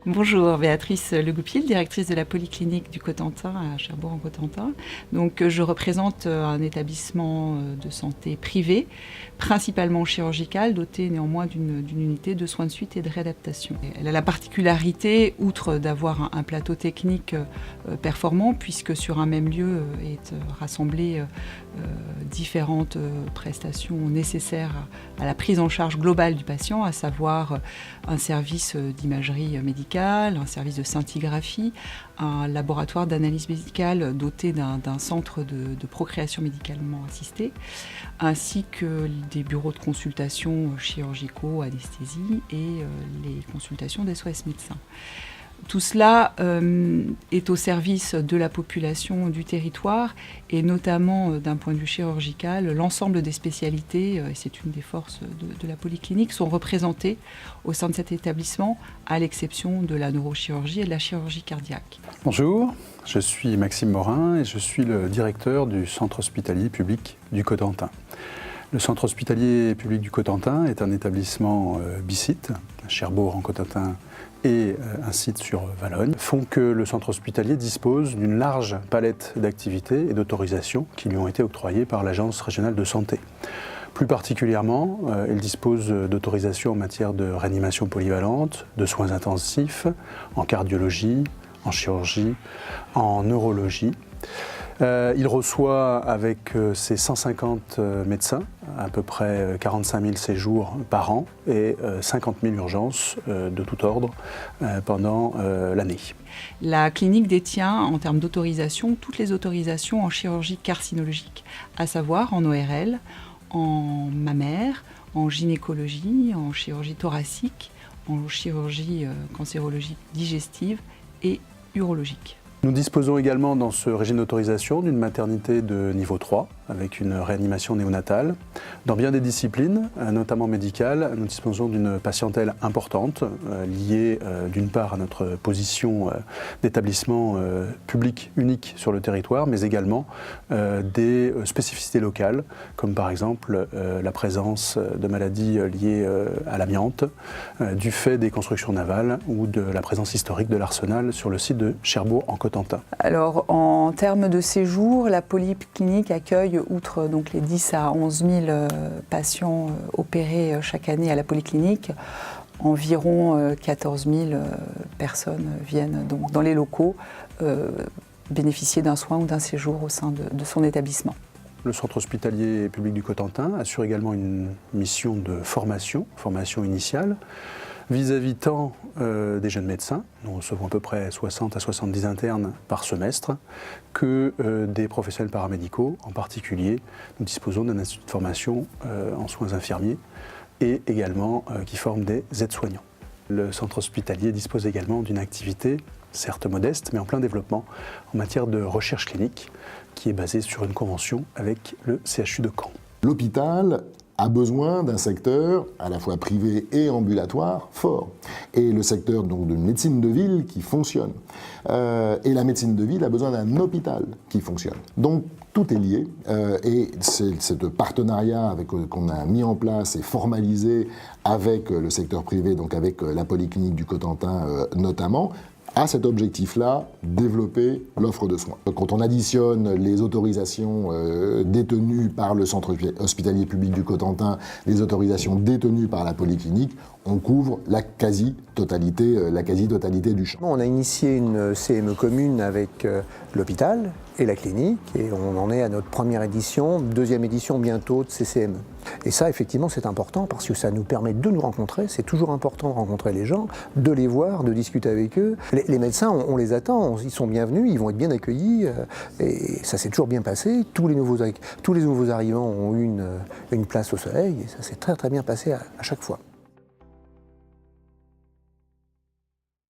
Bonjour, Béatrice Legoupil, directrice de la polyclinique du Cotentin à Cherbourg-en-Cotentin. Donc, je représente un établissement de santé privé, principalement chirurgical, doté néanmoins d'une unité de soins de suite et de réadaptation. Elle a la particularité, outre d'avoir un plateau technique performant, puisque sur un même lieu est rassemblées différentes prestations nécessaires à la prise en charge globale du patient, à savoir un service d'imagerie médicale, un service de scintigraphie, un laboratoire d'analyse médicale doté d'un centre de procréation médicalement assistée, ainsi que des bureaux de consultation chirurgicaux, anesthésie et les consultations d'SOS médecins. Tout cela est au service de la population du territoire et notamment d'un point de vue chirurgical, l'ensemble des spécialités, et c'est une des forces de la polyclinique, sont représentées au sein de cet établissement, à l'exception de la neurochirurgie et de la chirurgie cardiaque. Bonjour, je suis Maxime Morin et je suis le directeur du centre hospitalier public du Cotentin. Le centre hospitalier public du Cotentin est un établissement bisites, Cherbourg-en-Cotentin et un site sur Valognes, font que le centre hospitalier dispose d'une large palette d'activités et d'autorisations qui lui ont été octroyées par l'Agence régionale de santé. Plus particulièrement, il dispose d'autorisations en matière de réanimation polyvalente, de soins intensifs, en cardiologie, en chirurgie, en neurologie. Il reçoit avec ses 150 médecins à peu près 45 000 séjours par an et 50 000 urgences de tout ordre pendant l'année. La clinique détient en termes d'autorisation toutes les autorisations en chirurgie carcinologique, à savoir en ORL, en mammaire, en gynécologie, en chirurgie thoracique, en chirurgie cancérologique digestive et urologique. Nous disposons également dans ce régime d'autorisation d'une maternité de niveau 3 avec une réanimation néonatale. Dans bien des disciplines, notamment médicales, nous disposons d'une patientèle importante liée d'une part à notre position d'établissement public unique sur le territoire, mais également des spécificités locales, comme par exemple la présence de maladies liées à l'amiante, du fait des constructions navales ou de la présence historique de l'arsenal sur le site de Cherbourg-en-Cotentin. Alors, en termes de séjour, la polyclinique accueille, outre donc les 10 à 11 000 patients opérés chaque année à la polyclinique, environ 14 000 personnes viennent donc dans les locaux bénéficier d'un soin ou d'un séjour au sein de son établissement. Le centre hospitalier public du Cotentin assure également une mission de formation initiale, vis-à-vis tant des jeunes médecins, nous recevons à peu près 60 à 70 internes par semestre, que des professionnels paramédicaux, en particulier, nous disposons d'un institut de formation en soins infirmiers et également qui forme des aides-soignants. Le centre hospitalier dispose également d'une activité, certes modeste, mais en plein développement, en matière de recherche clinique, qui est basée sur une convention avec le CHU de Caen. L'hôpital a besoin d'un secteur à la fois privé et ambulatoire fort. Et le secteur donc de médecine de ville qui fonctionne. Et la médecine de ville a besoin d'un hôpital qui fonctionne. Donc tout est lié et c'est ce partenariat qu'on a mis en place et formalisé avec le secteur privé, donc avec la polyclinique du Cotentin notamment, à cet objectif-là, développer l'offre de soins. Quand on additionne les autorisations détenues par le centre hospitalier public du Cotentin, les autorisations détenues par la polyclinique, on couvre la quasi-totalité du champ. On a initié une CME commune avec l'hôpital et la clinique et on en est à notre première édition, deuxième édition bientôt de ces CME. Et ça, effectivement, c'est important parce que ça nous permet de nous rencontrer. C'est toujours important de rencontrer les gens, de les voir, de discuter avec eux. Les médecins, on les attend, ils sont bienvenus, ils vont être bien accueillis et ça s'est toujours bien passé. Tous les nouveaux arrivants ont eu une place au soleil et ça s'est très très bien passé à chaque fois.